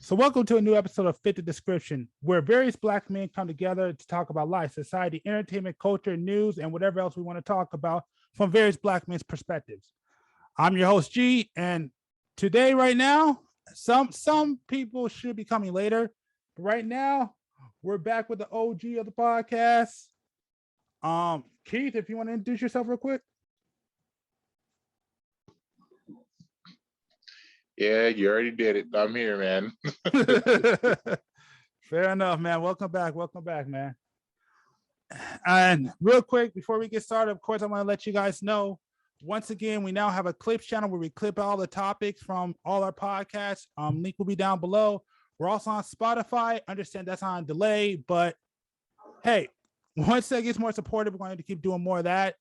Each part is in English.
So welcome to a new episode of Fit the Description, where various Black men come together to talk about life, society, entertainment, culture, news, and whatever else we want to talk about from various Black men's perspectives. I'm your host, G, and today, right now, some people should be coming later, but right now, we're back with the OG of the podcast. Keith, if you want to introduce yourself real quick. Yeah, you already did it. I'm here, man. Fair enough, man. Welcome back, man. And real quick, before we get started, of course, I want to let you guys know, once again, we now have a clips channel where we clip all the topics from all our podcasts. Link will be down below. We're also on Spotify. Understand that's on delay, but hey, once that gets more supportive, we're going to keep doing more of that.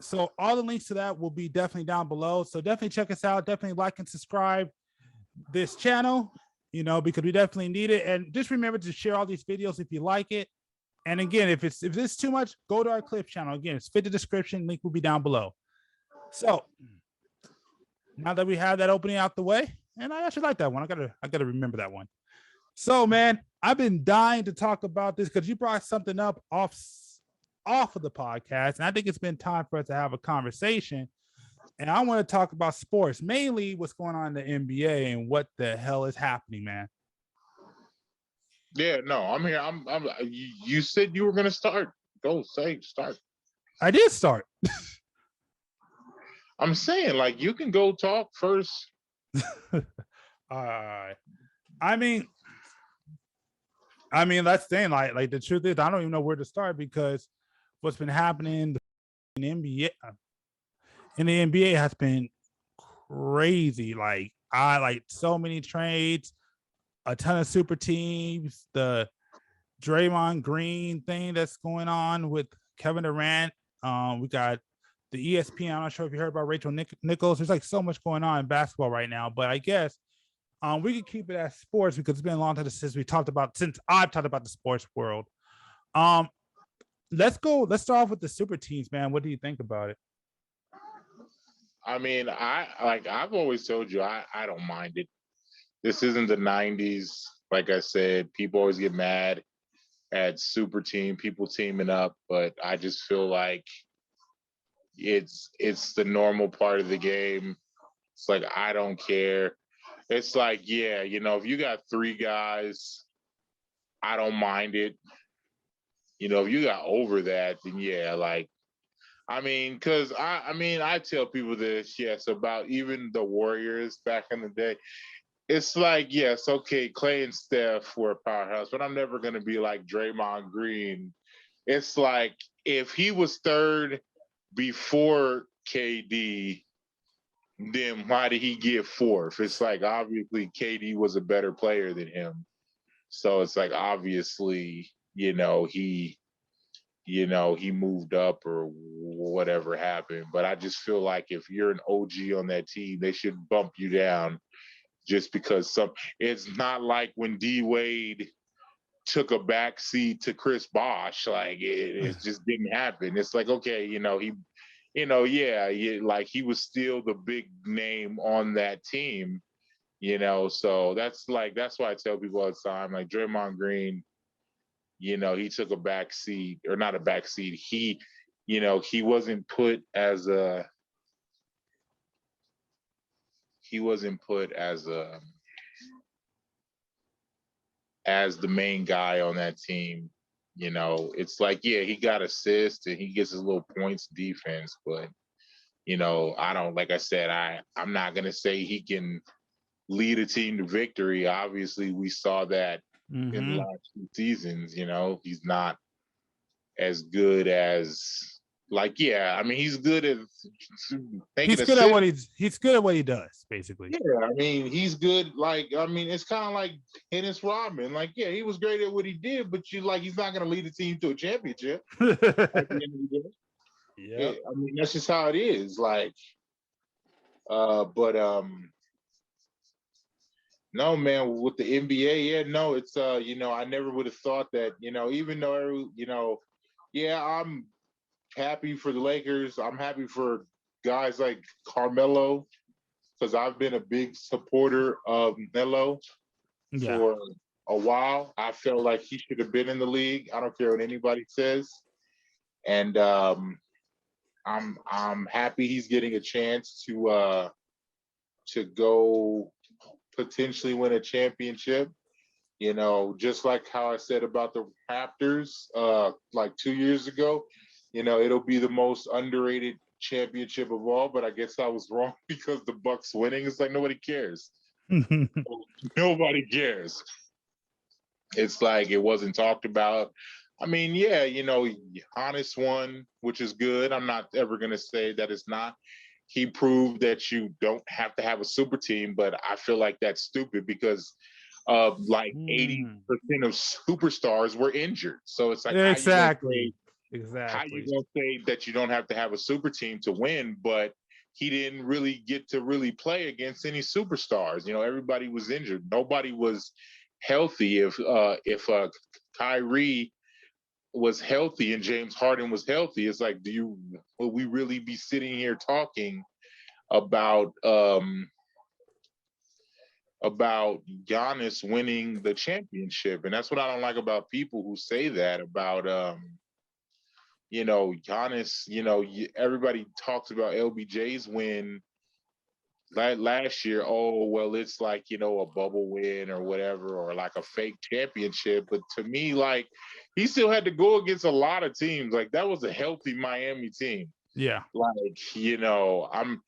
So all the links to that will be definitely down below. So definitely check us out. Definitely like and subscribe this channel, because we definitely need it. And just remember to share all these videos if you like it. And again, if it's too much, go to our clip channel. Again, it's Fit the Description. Link will be down below. So now that we have that opening out the way, and I actually like that one. I gotta remember that one. So man, I've been dying to talk about this because you brought something up off of the podcast, and I think it's been time for us to have a conversation. And I want to talk about sports, mainly what's going on in the NBA and what the hell is happening, man. Yeah, no, I'm here. You said you were gonna start. Start. I did start. I'm saying, like, you can go talk first. I mean, that's the thing. Like the truth is, I don't even know where to start because what's been happening in the NBA has been crazy. Like so many trades, a ton of super teams, the Draymond Green thing that's going on with Kevin Durant. We got the ESPN. I'm not sure if you heard about Rachel Nichols. There's like so much going on in basketball right now, but I guess we could keep it as sports because it's been a long time since I've talked about the sports world. Let's start off with the super teams, man. What do you think about it? I mean, I've always told you, I don't mind it. This isn't the 90s. Like I said, people always get mad at super team, people teaming up, but I just feel like it's the normal part of the game. It's like, I don't care. It's like, yeah, if you got three guys, I don't mind it. If you got over that, then yeah, like, because I tell people this, yes, about even the Warriors back in the day. It's like, yes, okay, Clay and Steph were a powerhouse, but I'm never going to be like Draymond Green. It's like, if he was third before KD, then why did he get fourth? It's like, obviously, KD was a better player than him. So it's like, obviously, he moved up or whatever happened. But I just feel like if you're an OG on that team, they should bump you down just because it's not like when D Wade took a backseat to Chris Bosh. Like, it just didn't happen. It's like, okay, like he was still the big name on that team, so that's why I tell people all the time, like Draymond Green, he took a back seat, or not a back seat. He wasn't put as as the main guy on that team. It's like, yeah, he got assists and he gets his little points defense, but I don't, like I said, I'm not gonna say he can lead a team to victory. Obviously, we saw that in the last 2 seasons. He's not as good as, like, yeah, he's good at he's good at what he does, basically. Yeah, he's good. Like, it's kind of like Dennis Rodman. Like, yeah, he was great at what he did, but he's not going to lead the team to a championship. At the end of the day. Yeah, that's just how it is. Like, no, man, with the NBA, yeah, no, it's I never would have thought that, even though yeah, I'm happy for the Lakers. I'm happy for guys like Carmelo, because I've been a big supporter of Melo. Yeah. for a while. I felt like he should have been in the league. I don't care what anybody says. And I'm happy he's getting a chance to go potentially win a championship. You know, just like how I said about the Raptors like 2 years ago, you know, it'll be the most underrated championship of all, but I guess I was wrong because the Bucks winning is like nobody cares. Nobody cares. It's like it wasn't talked about. I mean, yeah, you know, Giannis won, which is good. I'm not ever going to say that it's not. He proved that you don't have to have a super team, but I feel like that's stupid because like 80% of superstars were injured. So it's like Exactly. how you gonna say that you don't have to have a super team to win, but he didn't really get to really play against any superstars. You know, everybody was injured. Nobody was healthy. If Kyrie was healthy and James Harden was healthy, it's like, will we really be sitting here talking about Giannis winning the championship? And that's what I don't like about people who say that about you know, Giannis. You know, everybody talks about LBJ's win last year. Oh, well, it's like, you know, a bubble win or whatever, or like a fake championship. But to me, like, he still had to go against a lot of teams. Like, that was a healthy Miami team. Yeah. Like, you know, am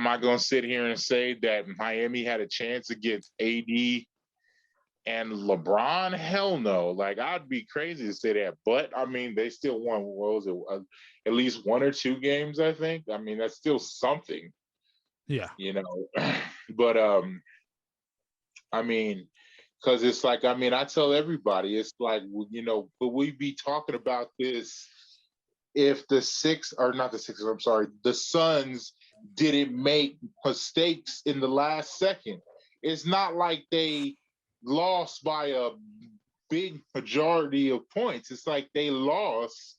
I going to sit here and say that Miami had a chance against AD and LeBron? Hell no. Like, I'd be crazy to say that. But, I mean, they still won, what was it, at least 1 or 2 games, I think. I mean, that's still something. Yeah. You know, but I mean, because it's like, I mean, I tell everybody, it's like, you know, would we be talking about this if the Suns didn't make mistakes in the last second? It's not like they lost by a big majority of points. It's like they lost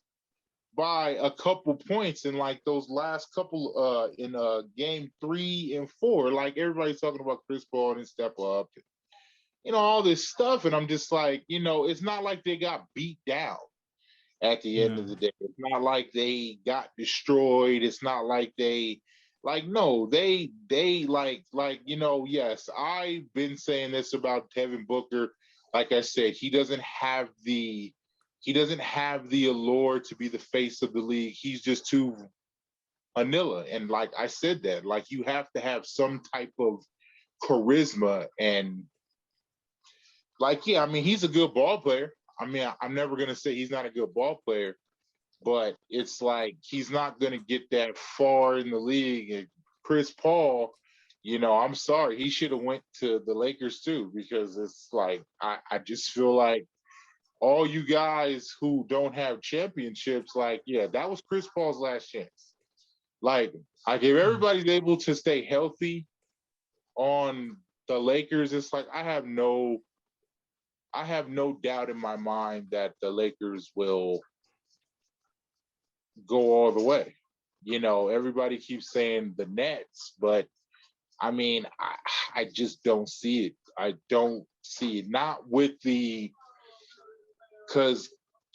by a couple points in like those last couple in game 3 and 4. Like, everybody's talking about Chris Paul and step up, you know, all this stuff. And I'm just like, you know, it's not like they got beat down at the end of the day. It's not like they got destroyed. It's not like they no, they like, you know, yes, I've been saying this about Devin Booker. Like I said, he doesn't have the allure to be the face of the league. He's just too vanilla. And like I said, that like, you have to have some type of charisma. And like, yeah, I mean, he's a good ball player. I mean, I'm never going to say he's not a good ball player, but it's like, he's not going to get that far in the league. And Chris Paul, you know, I'm sorry, he should have went to the Lakers too, because it's like, I just feel like all you guys who don't have championships, like, yeah, that was Chris Paul's last chance. Like, if everybody's able to stay healthy on the Lakers, it's like, I have no doubt in my mind that the Lakers will go all the way. You know, everybody keeps saying the Nets, but I mean, I just don't see it. I don't see it. Not with because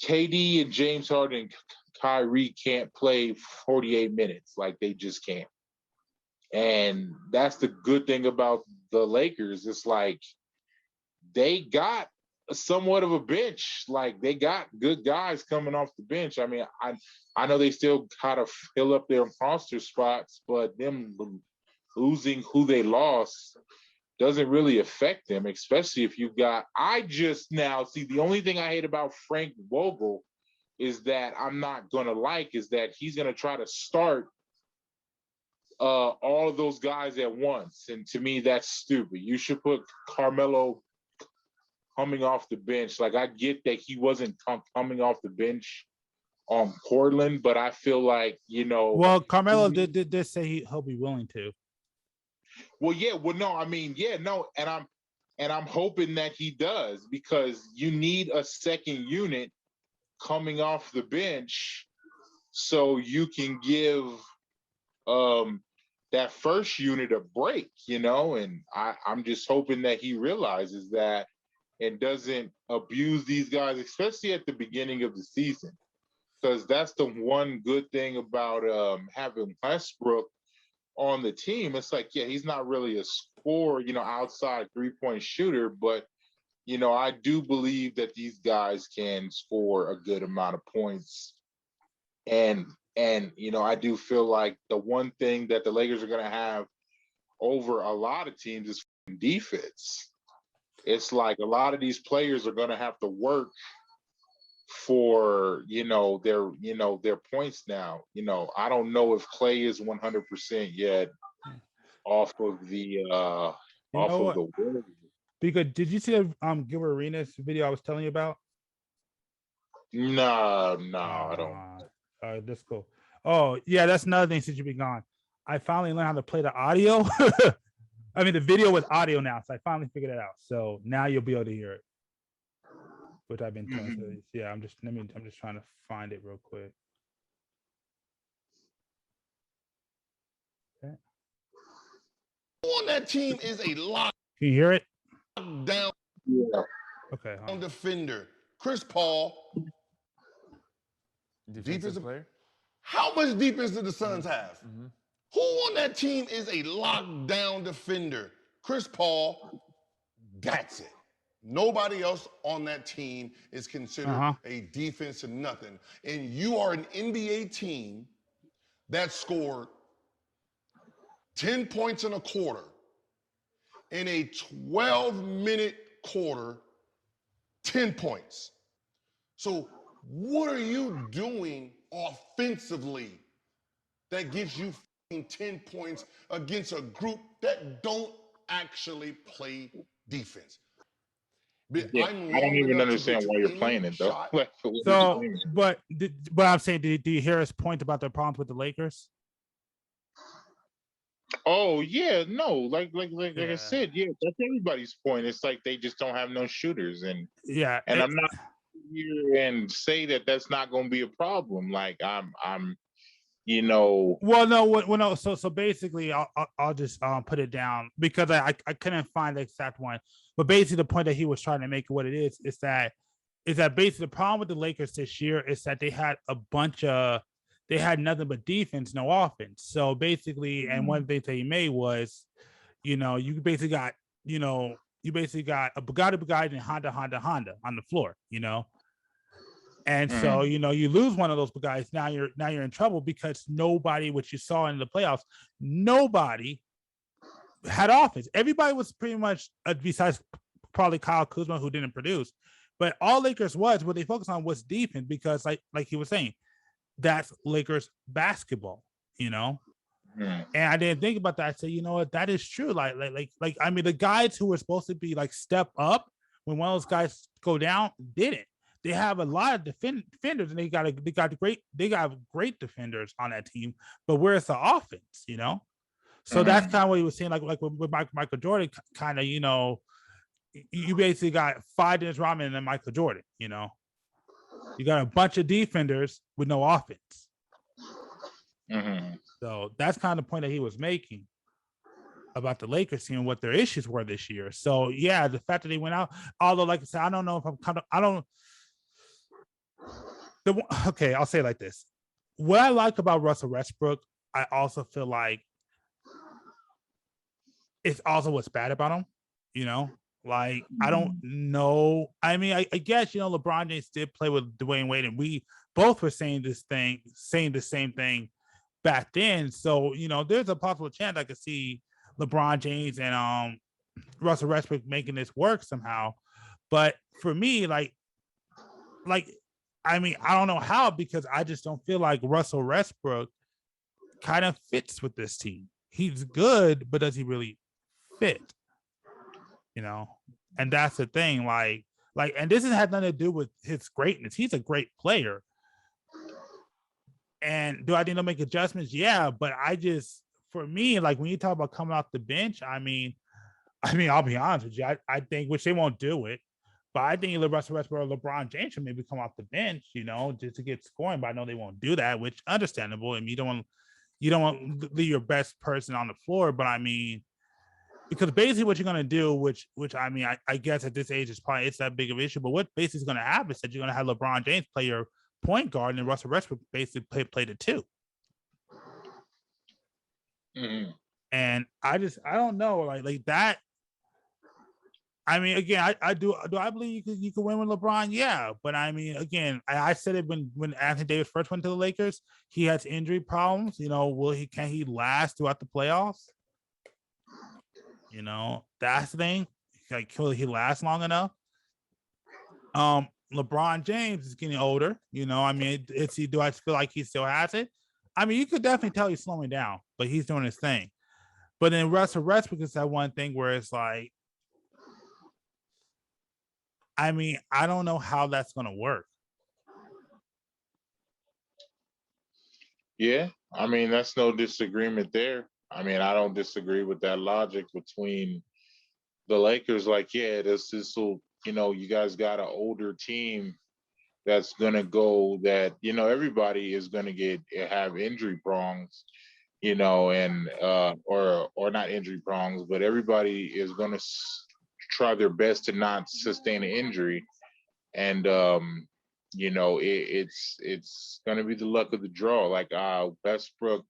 KD and James Harden and Kyrie can't play 48 minutes. Like, they just can't. And that's the good thing about the Lakers. It's like, they got somewhat of a bench. Like, they got good guys coming off the bench. I mean, I know they still gotta fill up their roster spots, but them losing who they lost doesn't really affect them, especially if you've got. I just now see, the only thing I hate about Frank Vogel is that I'm not gonna like is that he's gonna try to start all of those guys at once, and to me, that's stupid. You should put Carmelo coming off the bench. Like, I get that he wasn't coming off the bench on Portland, but I feel like, you know. Well, Carmelo did say he'll be willing to. Well, yeah. Well, no, I mean, yeah, no, and I'm hoping that he does, because you need a second unit coming off the bench so you can give that first unit a break, and I'm just hoping that he realizes that and doesn't abuse these guys, especially at the beginning of the season. Because that's the one good thing about having Westbrook on the team. It's like, yeah, he's not really a scorer, outside 3-point shooter, but I do believe that these guys can score a good amount of points. And I do feel like the one thing that the Lakers are going to have over a lot of teams is defense. It's like a lot of these players are going to have to work for their points now. I don't know if Clay is 100% yet off of the world. Because did you see the Gilbert Arenas video I was telling you about? No, I don't. That's cool. Oh yeah, that's another thing since you've been gone. I finally learned how to play the audio. I mean the video with audio now, so I finally figured it out. So now you'll be able to hear it. Which I've been telling you. Yeah, I'm just trying to find it real quick. Okay. On that team is a lockdown. Can you hear it? Yeah. Okay. Defender. Chris Paul. Defensive player. How much defense did the Suns have? Who on that team is a lockdown defender? Chris Paul. That's it. Nobody else on that team is considered a defense and nothing. And you are an NBA team that scored 10 points in a quarter in a 12-minute quarter, 10 points. So what are you doing offensively that gives you 10 points against a group that don't actually play defense? Yeah, I don't even understand why you're playing it though. So, but I'm saying, do you hear his point about the problems with the Lakers? Oh yeah, no, like I said, yeah, that's everybody's point. It's like they just don't have no shooters, and I'm not here and say that that's not going to be a problem. Like I'm. Well, no. So basically, I'll just put it down because I couldn't find the exact one. But basically, the point that he was trying to make, what it is that basically the problem with the Lakers this year is that they had nothing but defense, no offense. So basically, and one thing that he made was, you basically got a Bugatti and Honda on the floor, And so, you lose one of those guys. Now you're in trouble because nobody, what you saw in the playoffs, nobody had offense. Everybody was pretty much, besides probably Kyle Kuzma, who didn't produce, but all Lakers what they focused on was defense because, like he was saying, that's Lakers basketball, And I didn't think about that. I said, you know what, that is true. Like I mean, the guys who were supposed to be like step up when one of those guys go down didn't. They have a lot of defenders, and they got great defenders on that team. But where's the offense? So that's kind of what he was saying. Like with Michael Jordan, kind of, you basically got 5 Dennis Rodman and then Michael Jordan. You got a bunch of defenders with no offense. So that's kind of the point that he was making about the Lakers team and what their issues were this year. So yeah, the fact that they went out, although like I said, I don't know if okay, I'll say it like this. What I like about Russell Westbrook, I also feel like it's also what's bad about him. Like, I don't know. I mean, I guess, LeBron James did play with Dwayne Wade, and we both were saying the same thing back then. So, there's a possible chance I could see LeBron James and Russell Westbrook making this work somehow. But for me, like, I mean, I don't know how, because I just don't feel like Russell Westbrook kind of fits with this team. He's good, but does he really fit? And that's the thing. Like, and this has had nothing to do with his greatness. He's a great player. And do I need to make adjustments? Yeah, but for me, like when you talk about coming off the bench, I mean, I'll be honest with you. I think, which they won't do it, but I think Russell Westbrook or LeBron James should maybe come off the bench, just to get scoring. But I know they won't do that, which understandable. And you don't want, you don't want to be your best person on the floor, but I mean, because basically what you're going to do, which I mean, I guess at this age it's that big of an issue, but what basically is going to happen is that you're going to have LeBron James play your point guard and Russell Westbrook basically play the two. Mm-hmm. And I don't know, like that. I mean, again, do I believe you can win with LeBron? Yeah, but I mean, again, I said it when Anthony Davis first went to the Lakers, he has injury problems. You know, can he last throughout the playoffs? You know, that's the thing. Like, will he last long enough? LeBron James is getting older. You know, I mean, do I feel like he still has it? I mean, you could definitely tell he's slowing down, but he's doing his thing. But then Russell Westbrook is that one thing where it's like, I mean, I don't know how that's going to work. Yeah, I mean, that's no disagreement there. I mean, I don't disagree with that logic between the Lakers. Like, yeah, this will, you know, you guys got an older team that's gonna go that, you know, everybody is gonna have injury prongs, you know, and or not injury prongs, but everybody is gonna try their best to not sustain an injury, and you know, it's gonna be the luck of the draw. Like Westbrook,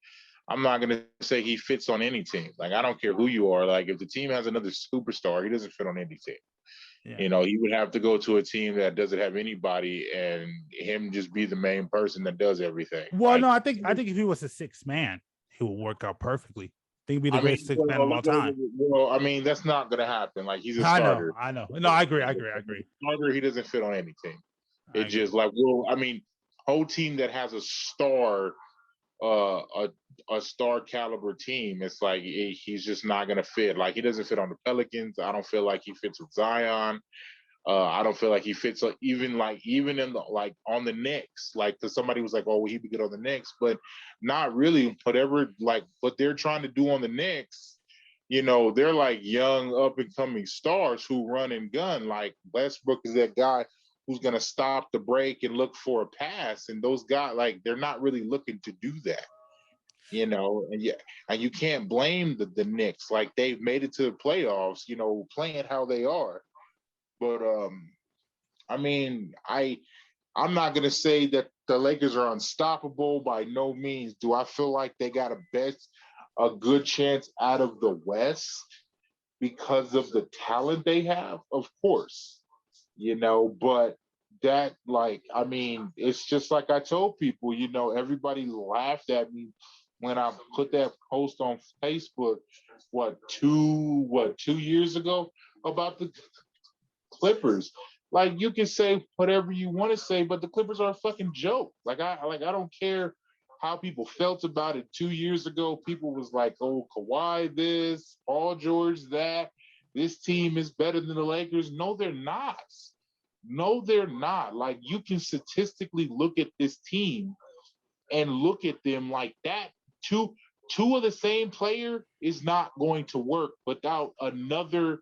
I'm not gonna say he fits on any team. Like, I don't care who you are. Like, if the team has another superstar, he doesn't fit on any team. Yeah. You know, he would have to go to a team that doesn't have anybody and him just be the main person that does everything. Well, no, I think if he was a sixth man, he would work out perfectly. I think he'd be the greatest sixth man of all time. Well, I mean, that's not going to happen. Like, he's a starter. I know. No, I agree. Starter, he doesn't fit on any team. It just like, well, I mean, whole team that has a star, a star caliber team, it's like he's just not gonna fit. Like, he doesn't fit on the Pelicans. I don't feel like he fits with Zion. I don't feel like he fits even in the like on the Knicks. Like, because somebody was like, oh, well, he'd be good on the Knicks, but not really. Whatever, like what they're trying to do on the Knicks, you know, they're like young up and coming stars who run and gun. Like, Westbrook is that guy who's going to stop the break and look for a pass. And those guys, like, they're not really looking to do that, you know? And yeah, and you can't blame the Knicks. Like, they've made it to the playoffs, you know, playing how they are. But, I mean, I'm not going to say that the Lakers are unstoppable by no means. Do I feel like they got a good chance out of the West because of the talent they have? Of course. You know, but that, like, I mean, it's just like I told people, you know, everybody laughed at me when I put that post on Facebook, two years ago about the Clippers. Like, you can say whatever you want to say, but the Clippers are a fucking joke. I don't care how people felt about it 2 years ago. People was like, oh, Kawhi this, Paul George that. This team is better than the Lakers. No, they're not. No, they're not. Like, you can statistically look at this team and look at them like that. Two of the same player is not going to work without another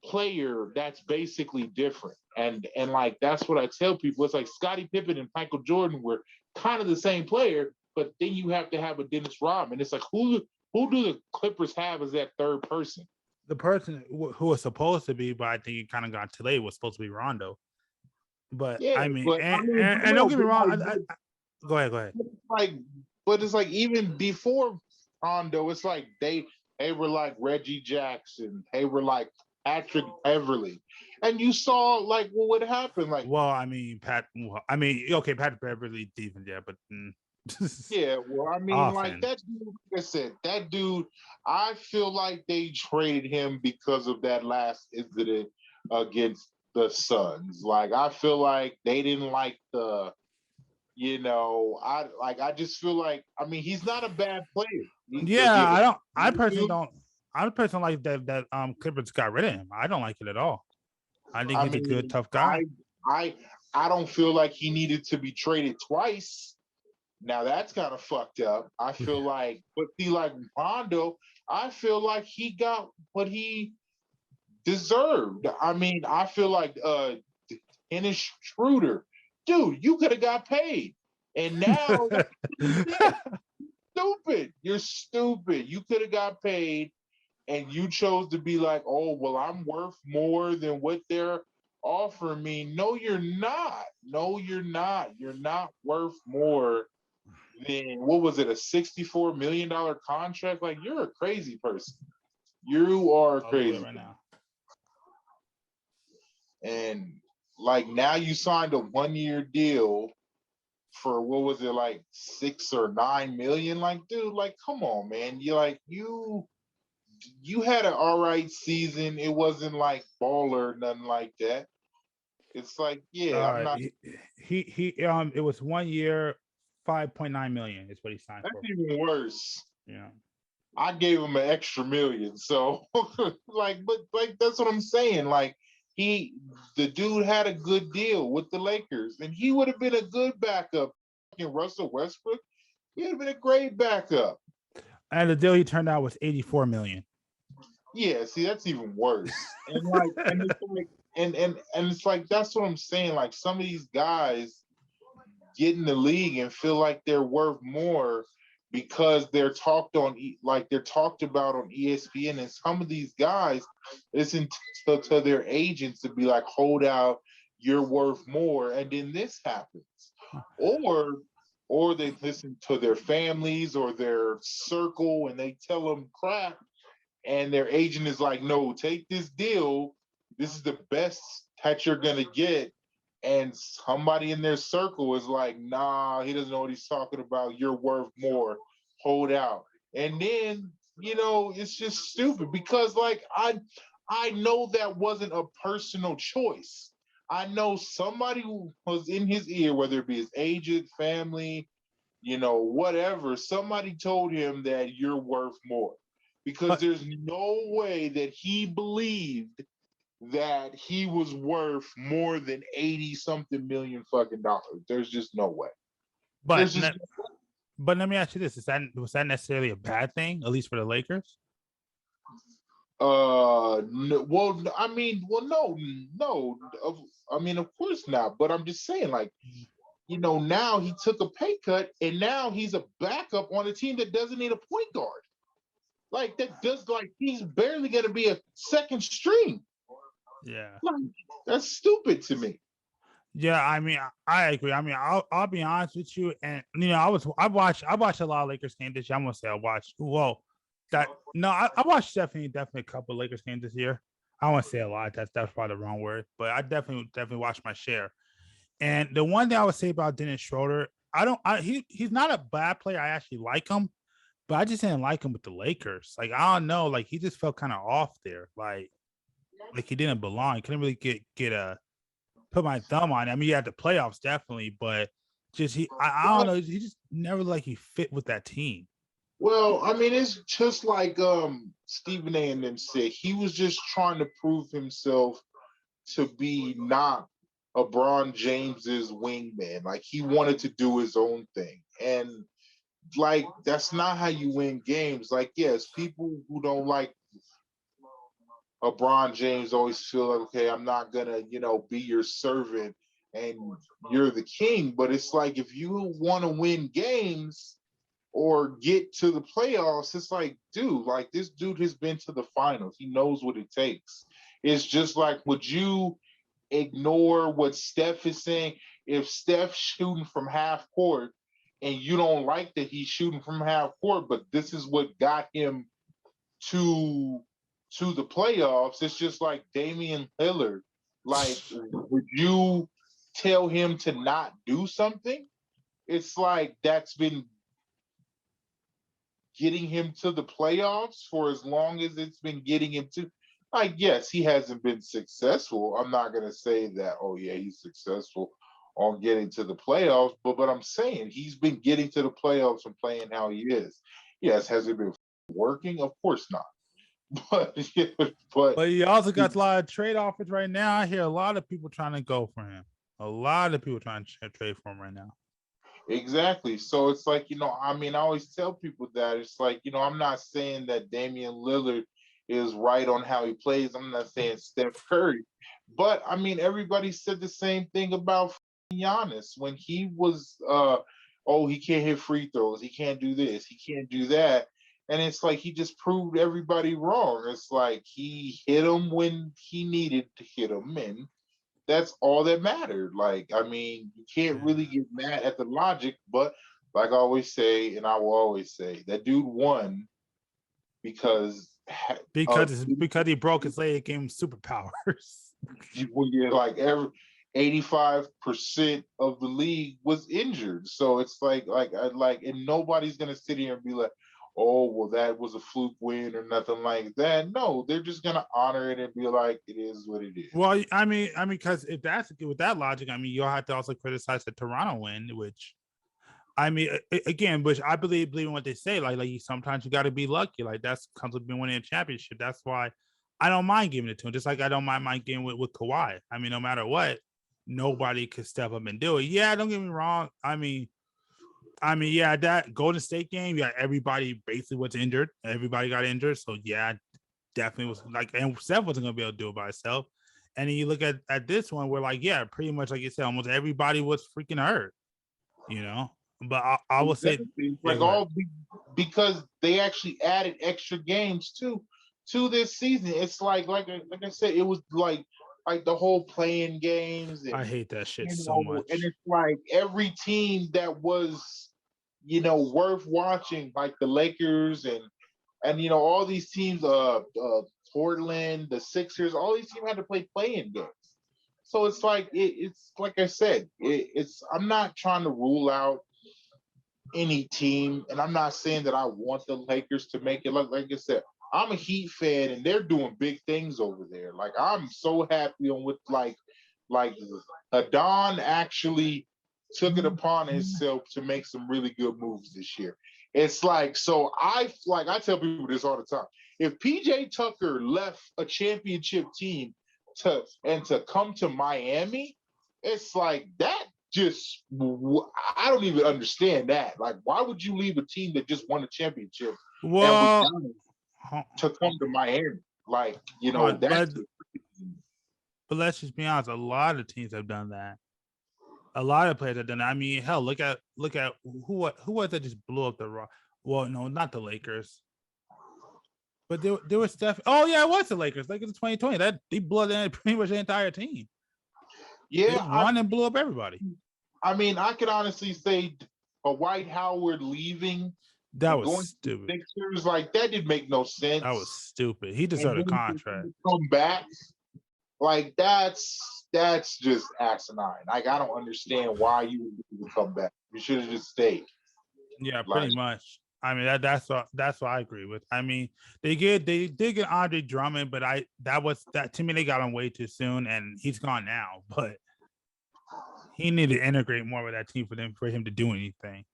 player that's basically different. And like, that's what I tell people. It's like Scottie Pippen and Michael Jordan were kind of the same player, but then you have to have a Dennis Rodman. It's like, who do the Clippers have as that third person? The person who was supposed to be, but I think it kind of got delayed, was supposed to be Rondo. But yeah, I mean, don't get me wrong. Go ahead. But it's like, even before Rondo, it's like they were like Reggie Jackson, they were like Patrick Beverly, and you saw like what happened. Like, well, I mean, okay, Patrick Beverly, defense, yeah, but. Yeah, well, I mean, offense. Like that dude, like I said, that dude, I feel like they traded him because of that last incident against the Suns. Like, I feel like they didn't like the, you know, I just feel like, I mean, he's not a bad player. I personally like that Clippers got rid of him. I don't like it at all. I think he's a good, tough guy. I don't feel like he needed to be traded twice. Now that's kind of fucked up. I feel like, but see, like Rondo, I feel like he got what he deserved. I mean, I feel like Dennis Schroeder, dude, you could have got paid, and now, dude, stupid. You're stupid. You could have got paid and you chose to be like, oh, well, I'm worth more than what they're offering me. No, you're not. No, you're not. You're not worth more than, what was it, a $64 million contract? Like, you're a crazy person. You are crazy right now. And like now you signed a 1-year deal for what was it, like 6 or 9 million? Like, dude, like, come on, man. You had an all right season. It wasn't like baller, nothing like that. It's like, yeah, I'm not. He it was 1 year, 5.9 million is what he signed That's for. even worse. Yeah. I gave him an extra million. So like, but like that's what I'm saying. Like the dude had a good deal with the Lakers, and he would have been a good backup. Russell Westbrook, he would have been a great backup. And the deal he turned out was 84 million. Yeah, see, that's even worse. And like, and it's like, and it's like that's what I'm saying. Like some of these guys get in the league and feel like they're worth more because they're talked about on ESPN, and some of these guys listen to their agents to be like, hold out, you're worth more, and then this happens, or they listen to their families or their circle and they tell them crap, and their agent is like, no, take this deal, this is the best that you're gonna get. And somebody in their circle is like, nah, he doesn't know what he's talking about. You're worth more. Hold out. And then, it's just stupid because like I know that wasn't a personal choice. I know somebody who was in his ear, whether it be his agent, family, whatever, somebody told him that you're worth more. Because there's no way that he believed that he was worth more than 80 something million fucking dollars. There's just no way. But let me ask you this: was that necessarily a bad thing, at least for the Lakers? No, well, I mean, no. I mean, of course not. But I'm just saying, like, now he took a pay cut, and now he's a backup on a team that doesn't need a point guard. Like he's barely going to be a second string. Yeah, like, that's stupid to me. Yeah, I mean, I agree. I mean, I'll be honest with you, and I watched a lot of Lakers games this year. I'm gonna say I watched. Well, I watched definitely a couple of Lakers games this year. I want to say a lot. That's probably the wrong word, but I definitely watched my share. And the one thing I would say about Dennis Schroeder, he's not a bad player. I actually like him, but I just didn't like him with the Lakers. Like I don't know, like he just felt kind of off there. Like he didn't belong. He couldn't really get put my thumb on it. I mean, he had the playoffs definitely, but just I don't know. He just never like he fit with that team. Well, I mean, it's just like Stephen A. and them said. He was just trying to prove himself to be not LeBron James's wingman. Like he wanted to do his own thing, and like that's not how you win games. Like yes, people who don't like LeBron James always feel like, okay, I'm not gonna, be your servant and you're the king. But it's like if you want to win games or get to the playoffs, it's like, dude, like this dude has been to the finals. He knows what it takes. It's just like, would you ignore what Steph is saying? If Steph's shooting from half court and you don't like that he's shooting from half court, but this is what got him to the playoffs, it's just like Damian Lillard. Like, would you tell him to not do something? It's like that's been getting him to the playoffs for as long as it's been getting him to. Like, yes, he hasn't been successful. I'm not going to say that, oh, yeah, he's successful on getting to the playoffs, but I'm saying he's been getting to the playoffs and playing how he is. Yes, has it been working? Of course not. But he also got a lot of trade offers right now. I hear a lot of people trying to go for him. A lot of people trying to trade for him right now. Exactly. So it's like, I mean, I always tell people that it's like, I'm not saying that Damian Lillard is right on how he plays. I'm not saying Steph Curry, but I mean, everybody said the same thing about Giannis when he was oh, he can't hit free throws, he can't do this, he can't do that. And it's like he just proved everybody wrong. It's like he hit them when he needed to hit them, and that's all that mattered. Like, I mean, you can't really get mad at the logic, but like I always say, and I will always say, that dude won because because he broke his leg, gave him superpowers. when you're like every 85% of the league was injured. So it's like, and nobody's gonna sit here and be like, oh, well, that was a fluke win or nothing like that. No, they're just gonna honor it and be like, it is what it is. Well, I mean, because if that's with that logic, I mean, you'll have to also criticize the Toronto win, which, I mean, again, which I believe in what they say. Like sometimes you got to be lucky. Like that's comes with being winning a championship. That's why I don't mind giving it to him. Just like I don't mind giving with Kawhi. I mean, no matter what, nobody could step up and do it. Yeah, don't get me wrong. I mean, yeah, that Golden State game, yeah, everybody basically was injured. Everybody got injured. So yeah, definitely was like, and Steph wasn't gonna be able to do it by himself. And then you look at this one, where like, yeah, pretty much like you said, almost everybody was freaking hurt. You know. But I will say, like because they actually added extra games to this season. It's like I said, it was like the whole playing games. And, I hate that shit so much. And it's like every team that was, worth watching, like the Lakers and all these teams, Portland, the Sixers, all these teams had to play playing games. So it's like it's like I said, I'm not trying to rule out any team, and I'm not saying that I want the Lakers to make it. Like I said, I'm a Heat fan, and they're doing big things over there. Like I'm so happy on with like Adon actually took it upon himself to make some really good moves this year. It's like, so I tell people this all the time. If PJ Tucker left a championship team to come to Miami, it's like that. Just, I don't even understand that. Like, why would you leave a team that just won a championship to come to Miami? Like, that's. But let's just be honest. A lot of teams have done that. A lot of players have done that. I mean, hell, look at who was that just blew up the Rock? Well, no, not the Lakers. But there was stuff. Oh yeah, it was the Lakers. Lakers in 2020. That they blew up pretty much the entire team. Yeah, they won and blew up everybody. I mean, I could honestly say a Dwight Howard leaving. That was stupid. Sixers, like that didn't make no sense. That was stupid. He deserved a contract. Come back, like that's just asinine. Like I don't understand why you would come back. You should have just stayed. Yeah, pretty much. I mean that's what I agree with. I mean they did get Andre Drummond, but that to me they got him way too soon, and he's gone now. But he needed to integrate more with that team for him to do anything.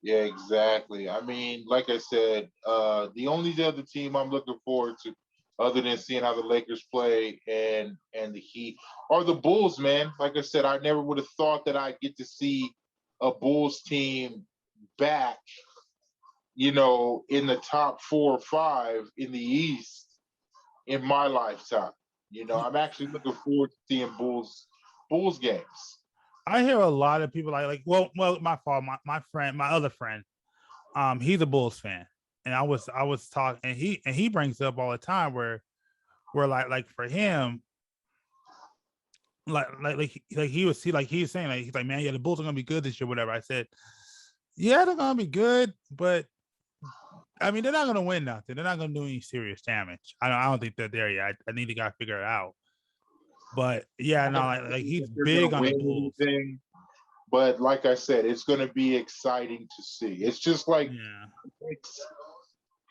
Yeah, exactly. I mean, like I said, the only other team I'm looking forward to, other than seeing how the Lakers play and the Heat, are the Bulls, man. Like I said, I never would have thought that I'd get to see a Bulls team back, in the top 4 or 5 in the East in my lifetime. I'm actually looking forward to seeing Bulls games. I hear a lot of people well, my fault. My friend, my other friend, he's a Bulls fan, and I was talking, and he brings up all the time where like for him, he was saying he's like, man, yeah, the Bulls are gonna be good this year, whatever. I said, yeah, they're gonna be good, but I mean, they're not gonna win nothing. They're not gonna do any serious damage. I don't think they're there yet. I need to gotta figure it out. But yeah, no, like he's big on the Bulls. But like I said, it's going to be exciting to see. It's just like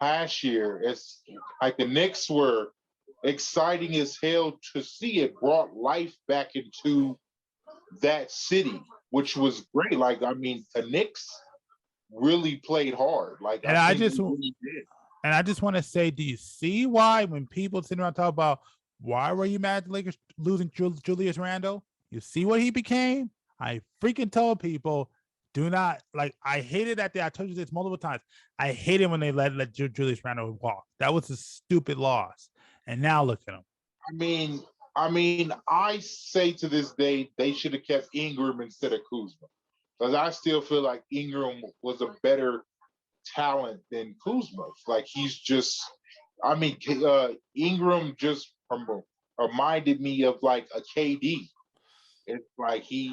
past year. It's like the Knicks were exciting as hell to see. It brought life back into that city, which was great. Like, I mean, the Knicks really played hard. Like, and I just want to say, do you see why when people sit around talk about why were you mad at the Lakers losing Julius Randle? You see what he became? I freaking told people, do not, like, I hated that day. I told you this multiple times. I hated when they let Julius Randle walk. That was a stupid loss. And now look at him. I mean, I mean, I say to this day they should have kept Ingram instead of Kuzma, because I still feel like Ingram was a better talent than Kuzma. Like he's just, I mean, Ingram just reminded me of like a KD. It's like he's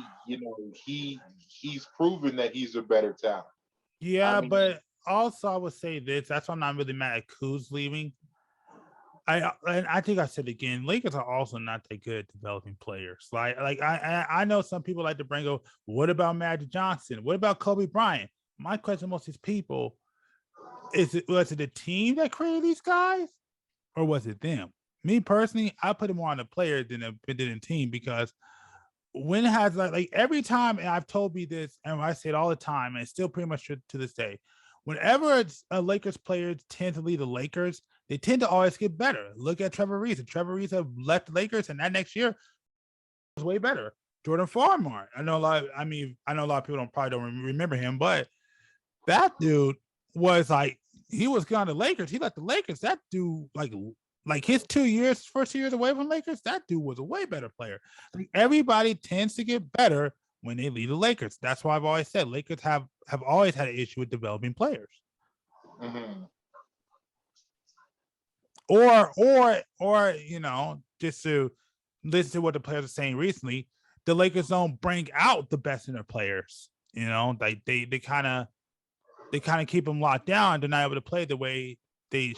proven that he's a better talent. Yeah, I mean, but also I would say this. That's why I'm not really mad at Kuz leaving. I think I said again, Lakers are also not that good at developing players. I know some people like to bring up, what about Magic Johnson? What about Kobe Bryant? My question to most of these people was it the team that created these guys, or was it them? Me personally, I put it more on the player than the team, because when has like every time, and I've told me this, and I say it all the time, and it's still pretty much true to this day. Whenever it's a Lakers players tend to leave the Lakers, they tend to always get better. Look at Trevor Reese. And Trevor Reese have left the Lakers, and that next year was way better. Jordan Farmar. I know a lot. I mean, I know a lot of people probably don't remember him, but that dude was like, he was gone to Lakers. He left the Lakers. That dude, like his 2 years, first 2 years away from Lakers, that dude was a way better player. Like, everybody tends to get better when they leave the Lakers. That's why I've always said Lakers have always had an issue with developing players. mm-hmm. Or just to listen to what the players are saying recently, the Lakers don't bring out the best in their players. Like they kind of keep them locked down. They're not able to play the way they're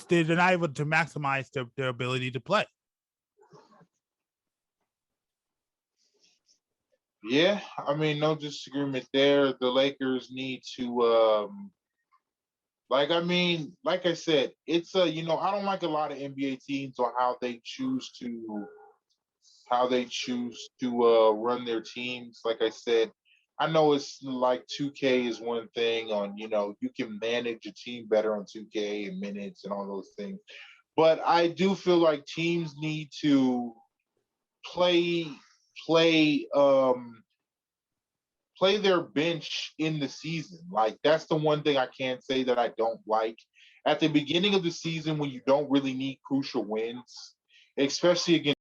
not able to maximize their ability to play. Yeah, I mean, no disagreement there. The Lakers need to, like I said, it's I don't like a lot of NBA teams on how they choose to run their teams. Like I said, I know it's like 2K is one thing on, you can manage a team better on 2K and minutes and all those things. But I do feel like teams need to play play play their bench in the season. Like that's the one thing I can't say that I don't like. At the beginning of the season when you don't really need crucial wins, especially against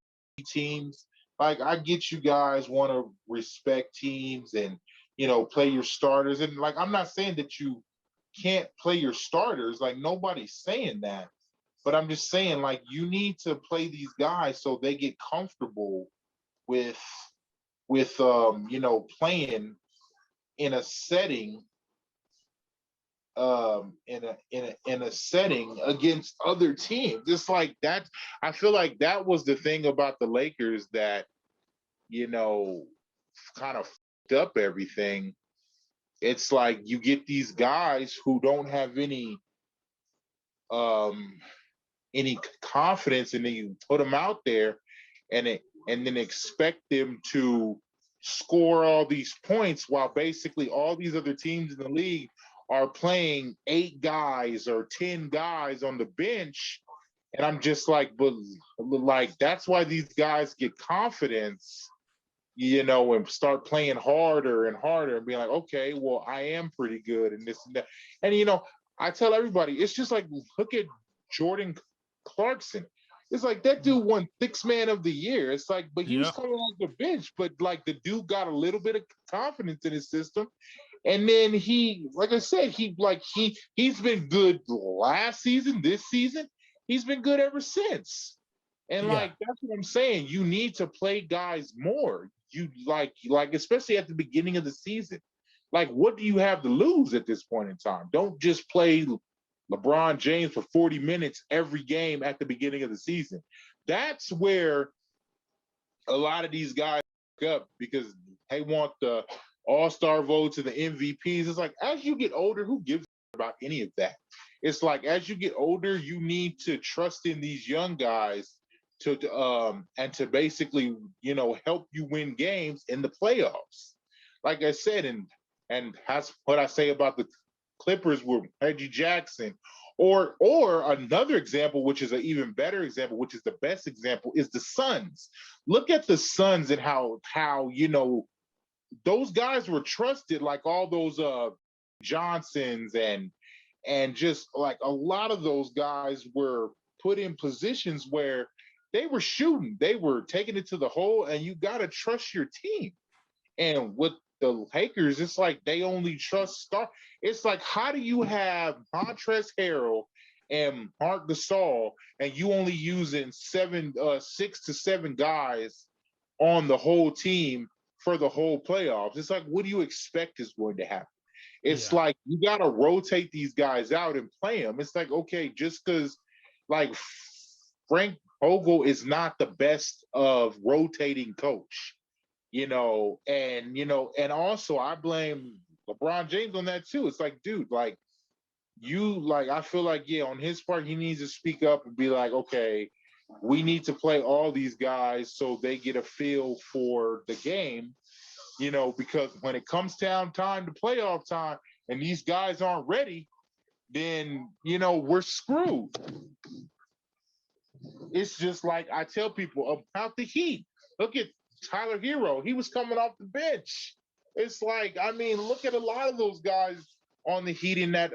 teams, like I get you guys want to respect teams and play your starters. And like I'm not saying that you can't play your starters, like nobody's saying that. But I'm just saying like you need to play these guys so they get comfortable with playing in a setting in a setting against other teams. It's like that. I feel like that was the thing about the Lakers that kind of fucked up everything. It's like you get these guys who don't have any confidence, and then you put them out there and then expect them to score all these points while basically all these other teams in the league are playing 8 guys or 10 guys on the bench. And I'm just like, but like that's why these guys get confidence, and start playing harder and harder and being like, okay, well, I am pretty good and this and that. And I tell everybody, it's just like, look at Jordan Clarkson. It's like that dude won 6th man of the year. It's like, but he was coming off the bench, but like the dude got a little bit of confidence in his system. And then he, like I said, he's been good last season, this season. He's been good ever since. And like that's what I'm saying. You need to play guys more. You like especially at the beginning of the season. Like, what do you have to lose at this point in time? Don't just play LeBron James for 40 minutes every game at the beginning of the season. That's where a lot of these guys up because they want the all-star votes and the MVPs. It's like, as you get older, who gives about any of that? It's like, as you get older, you need to trust in these young guys to basically, help you win games in the playoffs. Like I said, and that's what I say about the Clippers with Reggie Jackson. Or another example, which is an even better example, which is the best example, is the Suns. Look at the Suns and how those guys were trusted, like all those Johnsons and just like a lot of those guys were put in positions where they were shooting, they were taking it to the hole, and you got to trust your team. And with the Lakers, it's like they only trust star. It's like, how do you have Montrezl Harrell and Marc Gasol, and you only using 6 to 7 guys on the whole team for the whole playoffs? It's like, what do you expect is going to happen? It's like you got to rotate these guys out and play them. It's like, okay, just because like Frank Vogel is not the best of rotating coach, and also I blame LeBron James on that too. It's like, dude, like I feel like, on his part, he needs to speak up and be like, okay, we need to play all these guys so they get a feel for the game, because when it comes down time to playoff time and these guys aren't ready, then, we're screwed. It's just like I tell people about the Heat. Look at Tyler Hero. He was coming off the bench. It's like, I mean, look at a lot of those guys on the Heat in that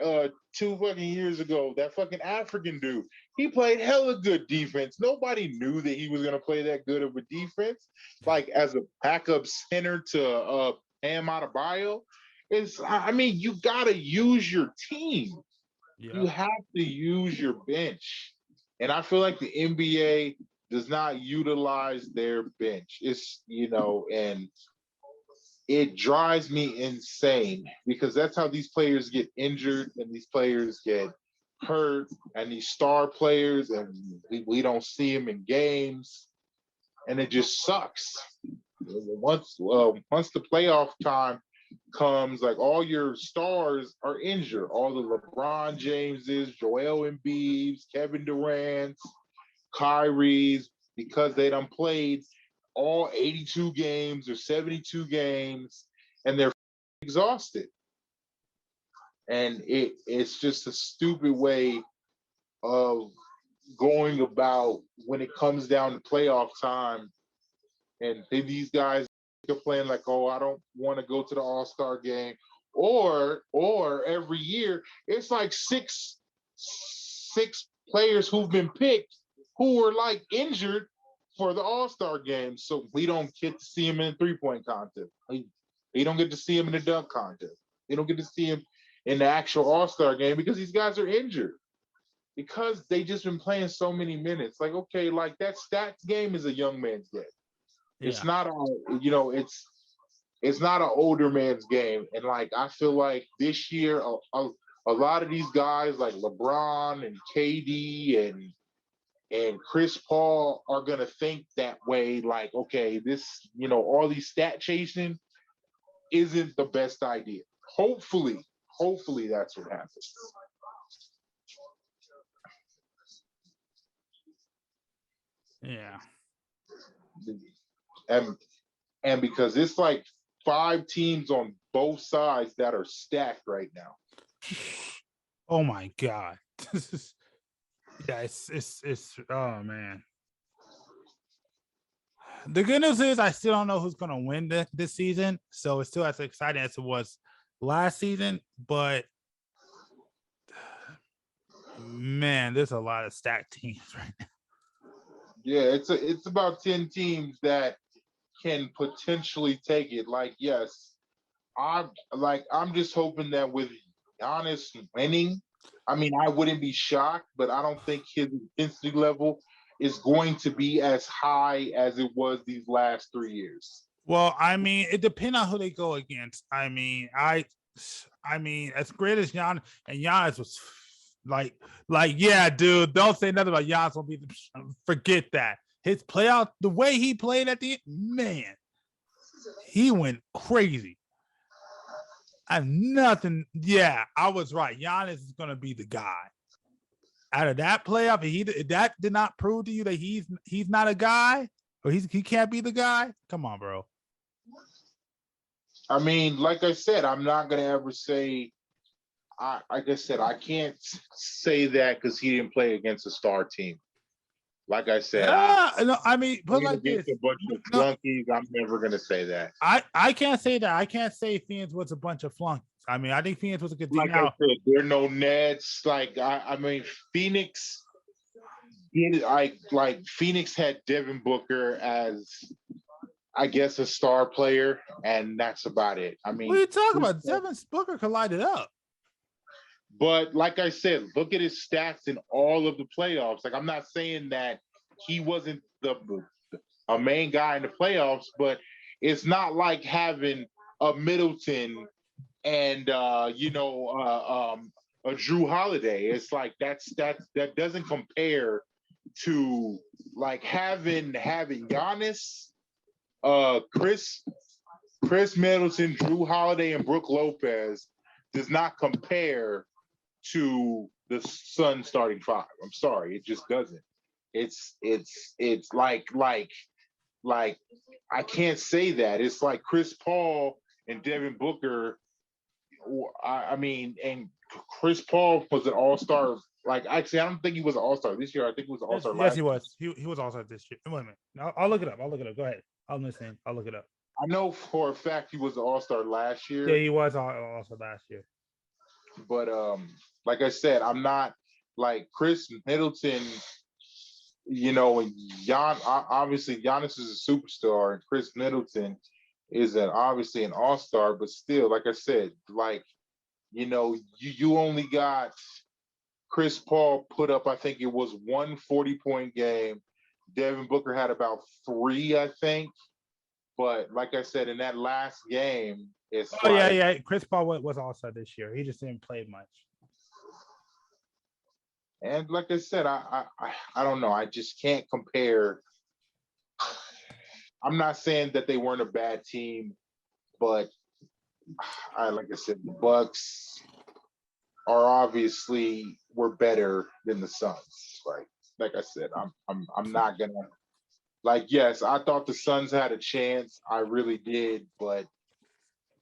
2 fucking years ago. That fucking African dude. He played hella good defense. Nobody knew that he was going to play that good of a defense. Like as a backup center to Bam Adebayo. You got to use your team. Yep. You have to use your bench. And I feel like the NBA does not utilize their bench. It's, and it drives me insane because that's how these players get injured and these players get hurt and these star players, and we don't see them in games, and it just sucks. Once the playoff time comes, like all your stars are injured. All the LeBron Jameses, Joel Embiid's, Kevin Durant's, Kyrie's, because they done played all 82 games or 72 games and they're exhausted. And it's just a stupid way of going about when it comes down to playoff time. And these guys are playing like, oh, I don't want to go to the All-Star game. Or every year, it's like six players who've been picked who were like injured for the All-Star game. So we don't get to see him in a three-point contest. We don't get to see him in a dunk contest. We don't get to see him in the actual All-Star game because these guys are injured. Because they just been playing so many minutes. Like, okay, like that stats game is a young man's game. Yeah. It's not it's not an older man's game. And like I feel like this year a lot of these guys like LeBron and KD and Chris Paul are gonna think that way, like, okay, this, all these stat chasing isn't the best idea. Hopefully that's what happens. Yeah. And because it's like 5 teams on both sides that are stacked right now. Oh my God. Yeah, it's oh man. The good news is I still don't know who's gonna win this season, so it's still as exciting as it was last season. But man, there's a lot of stacked teams right now. Yeah, it's about 10 teams that can potentially take it. Like, yes, I'm just hoping that with Giannis winning, I mean, I wouldn't be shocked, but I don't think his intensity level is going to be as high as it was these last 3 years. Well, I mean, it depends on who they go against. I mean, as great as Giannis was like, yeah, dude, don't say nothing about Giannis. Forget that. His playoff, the way he played at the end, man, he went crazy. Yeah, I was right. Giannis is going to be the guy. Out of that playoff, if that did not prove to you that he's not a guy, or he can't be the guy, come on, bro. I mean, like I said, I'm not going to ever say, like I said, I can't say that because he didn't play against a star team. Like I said, no, I mean, put like this. A bunch of flunkies, I'm never going to say that. I can't say that. I can't say Phoenix was a bunch of flunkies. I mean, I think Phoenix was a good team. Like I said, there are no Nets. Like, I mean, Phoenix, like Phoenix had Devin Booker as, I guess, a star player, and that's about it. I mean, what are you talking about? Devin Booker could light it up. But like I said, look at his stats in all of the playoffs. Like, I'm not saying that he wasn't a main guy in the playoffs, but it's not like having a Middleton and a Drew Holiday. It's like that doesn't compare to like having Giannis, Chris Middleton, Drew Holiday, and Brook Lopez does not compare to the Suns starting five. I'm sorry, it just doesn't. It's like I can't say that. It's like Chris Paul and Devin Booker. I mean, and Chris Paul was an all-star. Like, actually, I don't think he was an all-star this year. I think he was an all-star last year. Yes, he was. He was all-star this year. Wait a minute. I'll look it up. Go ahead. I'm listening. I'll look it up. I know for a fact he was an all-star last year. Yeah, he was also last year. But like I said, I'm not like Chris Middleton, and obviously Giannis is a superstar, and Chris Middleton is obviously an all-star, but still, like I said, like, you only got Chris Paul put up, I think it was 1 40-point game. Devin Booker had about 3, I think. But like I said, in that last game, it's yeah. Chris Paul was all-star this year. He just didn't play much. And like I said, I don't know. I just can't compare. I'm not saying that they weren't a bad team, but like I said, the Bucks are obviously were better than the Suns. Like I said, I'm not gonna. Like, yes, I thought the Suns had a chance. I really did. But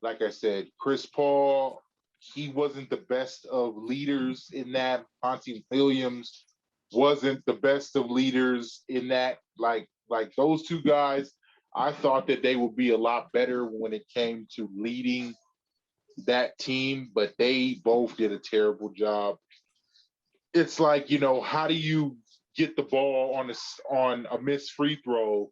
like I said, Chris Paul, he wasn't the best of leaders in that. Monty Williams wasn't the best of leaders in that. Like those two guys, I thought that they would be a lot better when it came to leading that team, but they both did a terrible job. It's like, how do you get the ball on a missed free throw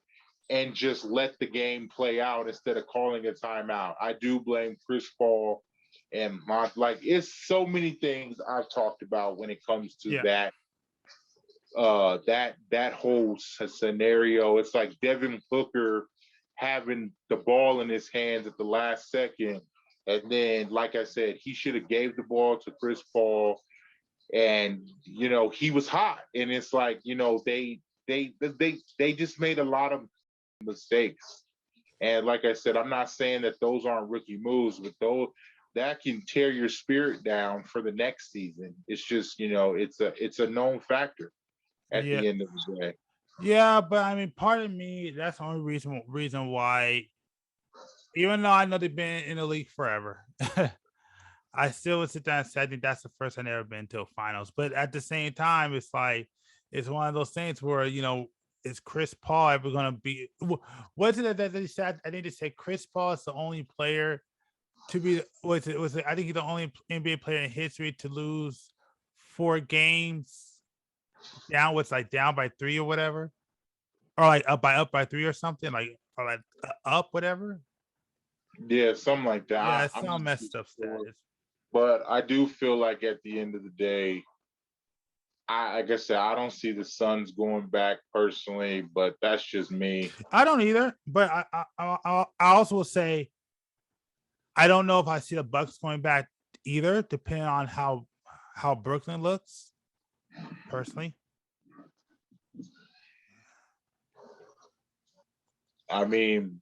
and just let the game play out instead of calling a timeout? I do blame Chris Paul and it's so many things I've talked about when it comes to that whole scenario. It's like Devin Booker having the ball in his hands at the last second, and then, like I said, he should have gave the ball to Chris Paul. And he was hot, and it's like they just made a lot of mistakes. And like I said, I'm not saying that those aren't rookie moves, but those that can tear your spirit down for the next season. It's just it's a known factor at the end of the day. Yeah, but I mean, part of me, that's the only reason why, even though I know they've been in the league forever. I still would sit down and say I think that's the first I've ever been to a finals. But at the same time, it's like it's one of those things where is Chris Paul ever going to be? What's it that they said? I think they said Chris Paul is the only player to be. I think he's the only NBA player in history to lose 4 games down. Down by 3 or whatever, or like up by 3 or something, or up whatever. Yeah, something like that. Yeah, it's some messed up status. But I do feel like at the end of the day, like I said, I don't see the Suns going back personally, but that's just me. I don't either. But I also will say, I don't know if I see the Bucks going back either, depending on how Brooklyn looks, personally. I mean,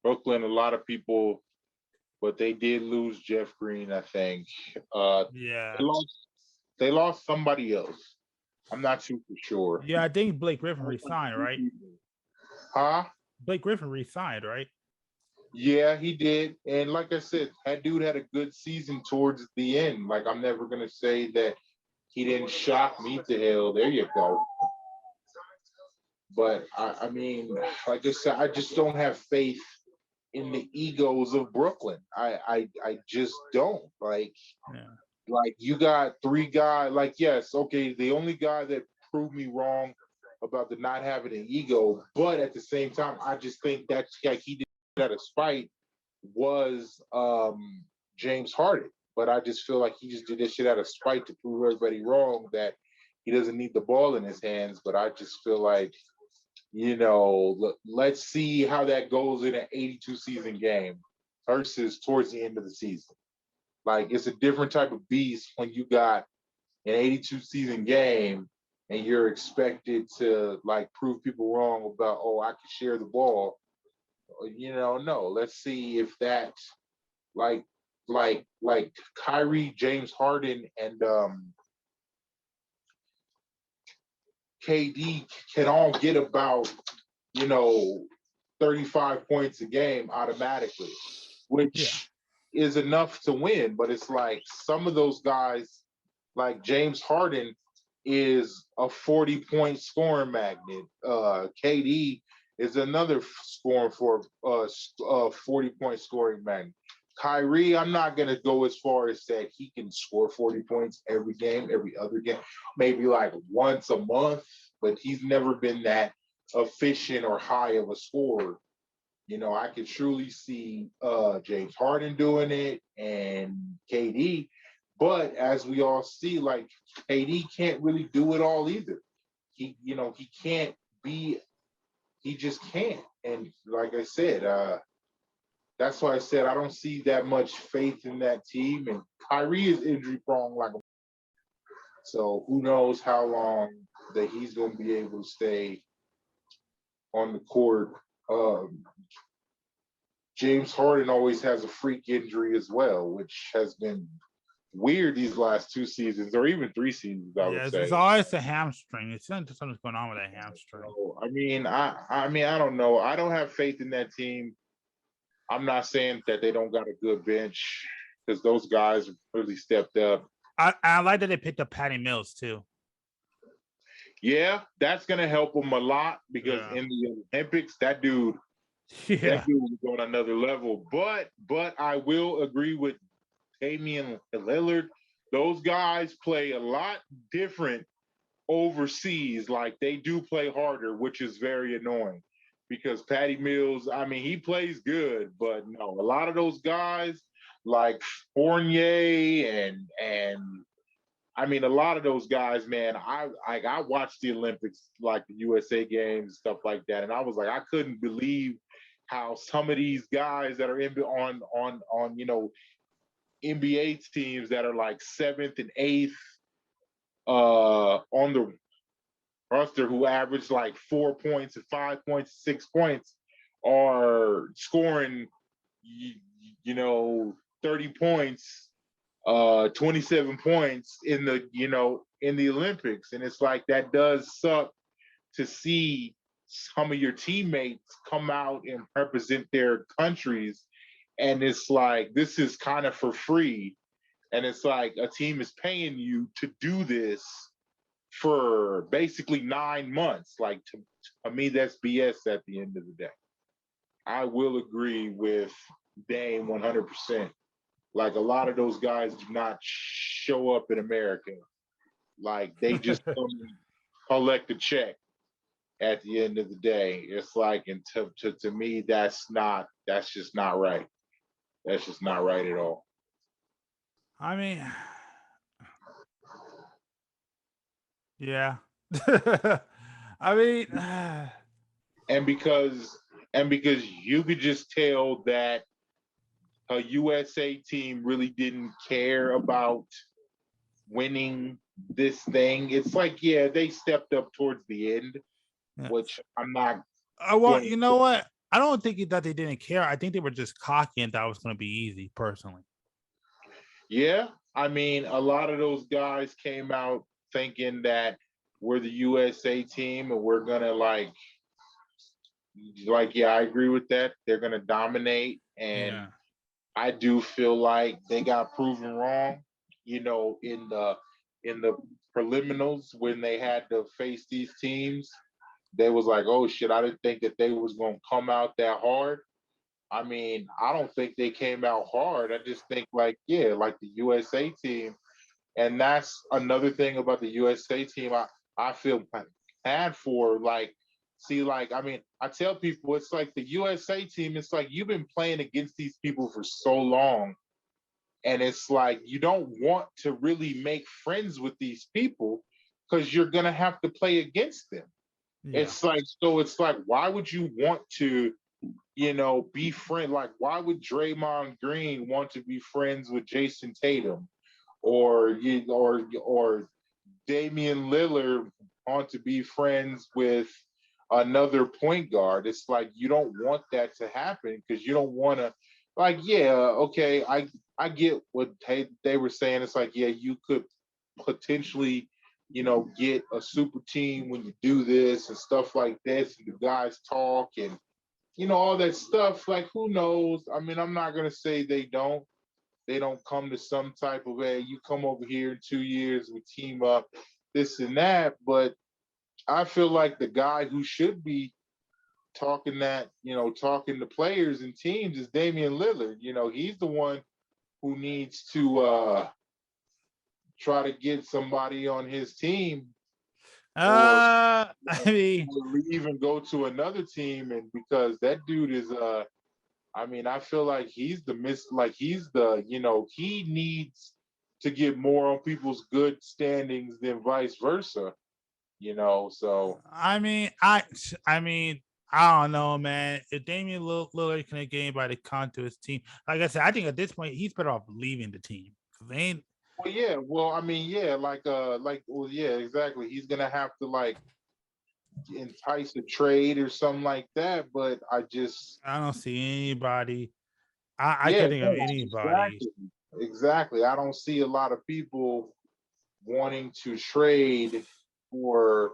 Brooklyn, a lot of people. But they did lose Jeff Green, I think. They lost somebody else. I'm not too for sure. Yeah, I think Blake Griffin resigned, right? Huh? Blake Griffin resigned, right? Yeah, he did. And like I said, that dude had a good season towards the end. Like, I'm never going to say that he didn't shock me to hell. There you go. But, I mean, like I said, I just don't have faith in the egos of Brooklyn. I just don't. Like you got 3 guys. Like, yes, okay, the only guy that prove me wrong about the not having an ego, but at the same time, I just think that like he did that a spite was James Harden. But I just feel like he just did this shit out of spite to prove everybody wrong that he doesn't need the ball in his hands. But I just feel like, let's see how that goes in an 82 season game versus towards the end of the season. Like, it's a different type of beast when you got an 82 season game and you're expected to like prove people wrong about, oh, I can share the ball. No. Let's see if that like Kyrie, James Harden, and KD can all get about 35 points a game automatically, which is enough to win. But it's like some of those guys, like James Harden, is a 40-point scoring magnet. KD is another scoring for 40-point scoring magnet. Kyrie, I'm not going to go as far as that he can score 40 points every game, every other game, maybe like once a month, but he's never been that efficient or high of a scorer. I could truly see James Harden doing it and KD, but as we all see, like KD can't really do it all either. He just can't. And like I said, that's why I said I don't see that much faith in that team. And Kyrie is injury prone, so who knows how long that he's going to be able to stay on the court. James Harden always has a freak injury as well, which has been weird these last 2 seasons or even 3 seasons. I would say it's always a hamstring. It's something's going on with that hamstring. So, I don't know. I don't have faith in that team. I'm not saying that they don't got a good bench because those guys really stepped up. I like that they picked up Patty Mills too. Yeah, that's gonna help them a lot because in the Olympics, that dude was on another level. But I will agree with Damian Lillard. Those guys play a lot different overseas. Like they do play harder, which is very annoying. Because Patty Mills, he plays good, but no, a lot of those guys like Fournier and a lot of those guys, man, I watched the Olympics, like the USA games, stuff like that, and I was like, I couldn't believe how some of these guys that are on NBA teams that are like 7th and 8th on the roster who average like 4 points and 5 points, 6 points, are scoring, 30 points, 27 points in the Olympics. And it's like, that does suck to see some of your teammates come out and represent their countries. And it's like, this is kind of for free. And it's like a team is paying you to do this for basically 9 months. Like to me, that's BS at the end of the day. I will agree with Dame 100%. Like a lot of those guys do not show up in America. Like they just collect a check at the end of the day. It's like, and to me, that's just not right. That's just not right at all. Yeah. And because you could just tell that a USA team really didn't care about winning this thing. It's like, yeah, they stepped up towards the end, which I'm not. You know what? I don't think that they didn't care. I think they were just cocky and thought it was going to be easy, personally. Yeah. A lot of those guys came out thinking that we're the USA team and we're going to like, yeah, I agree with that. They're going to dominate. And I do feel like they got proven wrong, in the preliminals when they had to face these teams. They was like, oh shit, I didn't think that they was going to come out that hard. I don't think they came out hard. I just think like the USA team. And that's another thing about the USA team. I feel bad for. Like, see, like, I mean, I tell people it's like the USA team. It's like you've been playing against these people for so long, and it's like you don't want to really make friends with these people because you're gonna have to play against them. Yeah. It's like, so it's like, why would you want to, be friend? Like, why would Draymond Green want to be friends with Jason Tatum, or Damian Lillard want to be friends with another point guard? It's like you don't want that to happen because you don't want to. Like, yeah, okay, I get what they were saying. It's like, yeah, you could potentially, get a super team when you do this and stuff like this, and the guys talk and all that stuff. Like, who knows? I mean, I'm not gonna say they don't come to some type of, hey, you come over here in 2 years, we team up, this and that. But I feel like the guy who should be talking to players and teams is Damian Lillard. He's the one who needs to try to get somebody on his team, I mean, or leave and go to another team. And because that dude is I mean, I feel like he's he needs to get more on people's good standings than vice versa. So I mean, I don't know, man. If Damian Lillard can get anybody to come to his team, like I said, I think at this point he's better off leaving the team. They ain't. well, yeah, well, I mean, yeah, well, yeah, exactly. He's gonna have to like entice a trade or something like that. But I don't see anybody. I yeah, can't think of no, anybody. exactly. I don't see a lot of people wanting to trade for,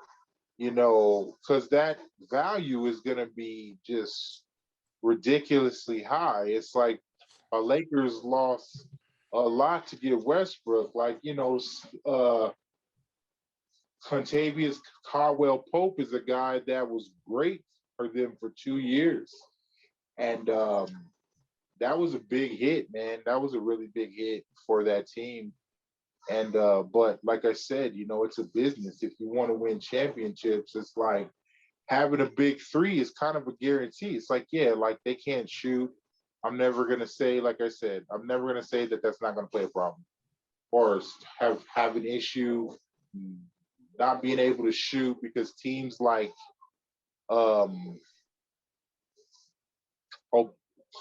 because that value is going to be just ridiculously high. It's like Lakers lost a lot to get Westbrook. Like, Contavious Caldwell Pope is a guy that was great for them for 2 years. And that was a big hit, man. That was a really big hit for that team. And but like I said, it's a business. If you want to win championships, it's like having a big three is kind of a guarantee. It's like, yeah, like they can't shoot. I'm never gonna say, like I said, I'm never gonna say that that's not gonna play a problem or have an issue not being able to shoot, because teams like um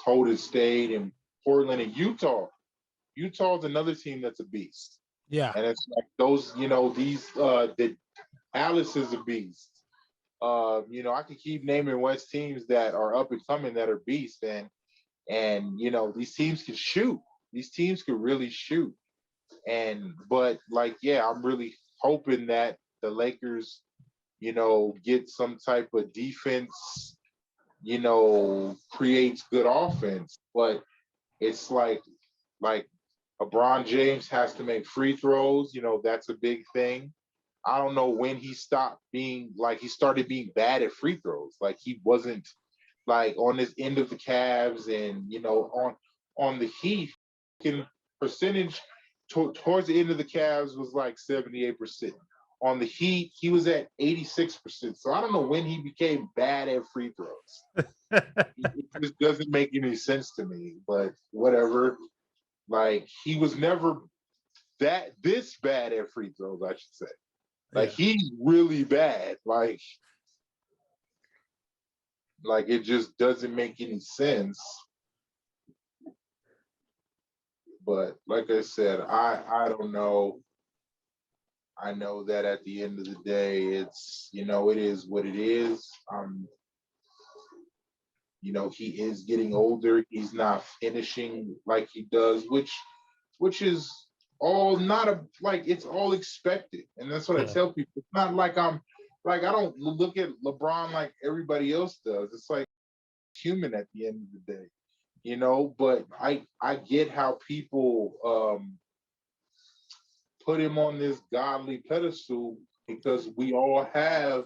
Golden State and Portland and Utah. Utah's another team that's a beast. Yeah. And it's like those, these the Alice is a beast. I could keep naming West teams that are up and coming that are beasts, and these teams can shoot. These teams can really shoot. But like, yeah, I'm really hoping that the Lakers, get some type of defense, creates good offense. But it's like LeBron James has to make free throws. That's a big thing. I don't know when he stopped being he started being bad at free throws. Like, he wasn't like on this end of the Cavs and on the Heat. Percentage towards the end of the Cavs was like 78%. On the Heat, he was at 86%. So I don't know when he became bad at free throws. It just doesn't make any sense to me. But whatever. Like, he was never this bad at free throws, I should say. Like, he's really bad. Like it just doesn't make any sense. But like I said, I don't know. I know that at the end of the day, it's it is what it is. He is getting older. He's not finishing like he does, which is all not it's all expected. And that's what I tell people. It's not like I don't look at LeBron like everybody else does. It's like human at the end of the day, but I get how people put him on this godly pedestal because we all have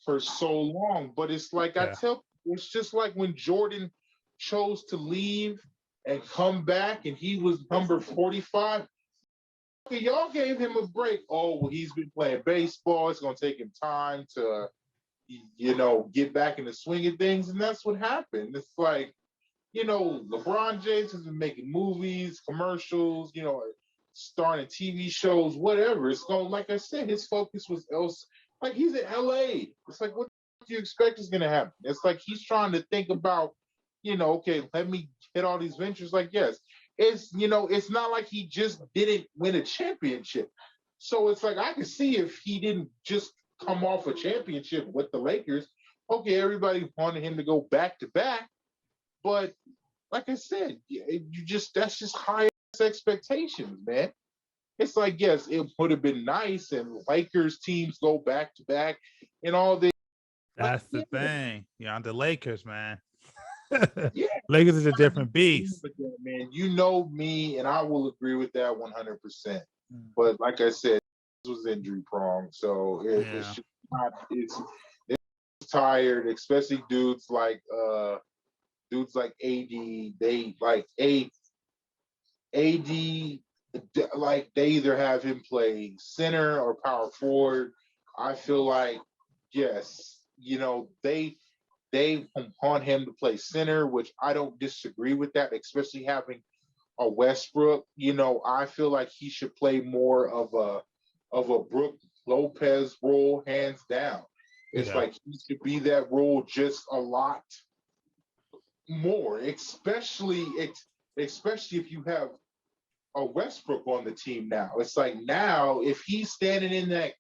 for so long. But it's like I tell people, it's just like when Jordan chose to leave and come back and he was number 45. y'all gave him a break. Oh, well, he's been playing baseball. It's gonna take him time to, get back in the swing of things, and that's what happened. It's like, LeBron James has been making movies, commercials, starring in TV shows, whatever. It's going, like I said, his focus was else. Like he's in LA. It's like, what do you expect is going to happen? It's like he's trying to think about, okay, let me hit all these ventures. Like, yes, it's not like he just didn't win a championship. So it's like I can see if he didn't just come off a championship with the Lakers. Okay, everybody wanted him to go back to back. But like I said, that's just high expectations, man. It's like, yes, it would have been nice, and Lakers teams go back to back and all this. That's the thing. The Lakers, man. Yeah, Lakers is a different beast. Man, you know me, and I will agree with that 100%. But like I said, this was injury prone, so it's just not. It's tired, especially dudes like AD. They like AD. Like they either have him play center or power forward. I feel like yes, they want him to play center, which I don't disagree with that, especially having a Westbrook. I feel like he should play more of a Brook Lopez role, hands down. It's like he should be that role just a lot more, especially if you have a Westbrook on the team now. It's like now if he's standing in that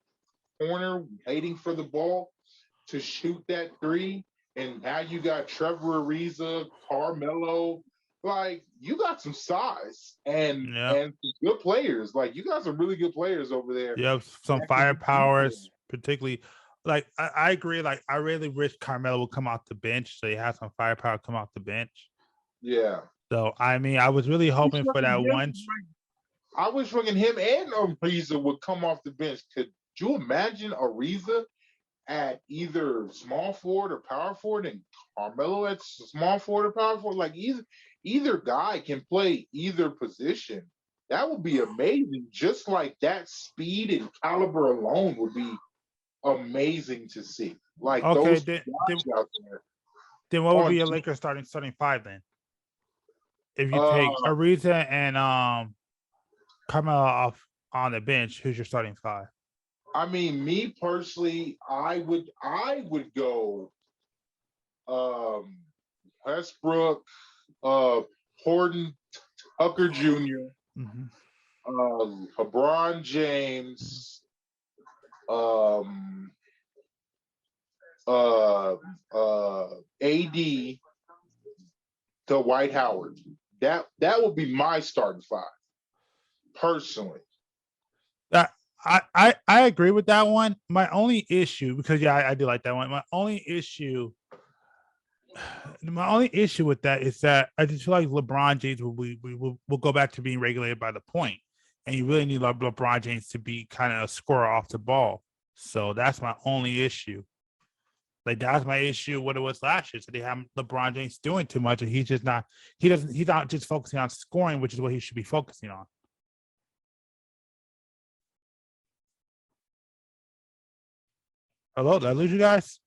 corner waiting for the ball to shoot that three, and now you got Trevor Ariza, Carmelo, like you got some size and some good players. Like you got some really good players over there. You have some firepower, particularly. Like I agree. Like I really wish Carmelo would come off the bench, so he has some firepower come off the bench. Yeah. So I mean, I was really hoping for that one. I was thinking him and Ariza would come off the bench. Could you imagine Ariza at either small forward or power forward, and Carmelo at small forward or power forward? Like either guy can play either position. That would be amazing. Just like that speed and caliber alone would be amazing to see. Like those guys out there. Then what would be your Lakers starting five then? If you take Ariza and Carmelo off on the bench, who's your starting five? I mean, me personally, I would go Westbrook, Horton, Tucker Jr., LeBron James, AD, Dwight Howard. That would be my starting five, personally. I agree with that one. My only issue, because I do like that one. My only issue with that is that I just feel like LeBron James will go back to being regulated by the point, and you really need LeBron James to be kind of a scorer off the ball. So that's my only issue. Like that's my issue. What it was last year, so they have LeBron James doing too much, and he's not just focusing on scoring, which is what he should be focusing on. Hello, did I lose you guys?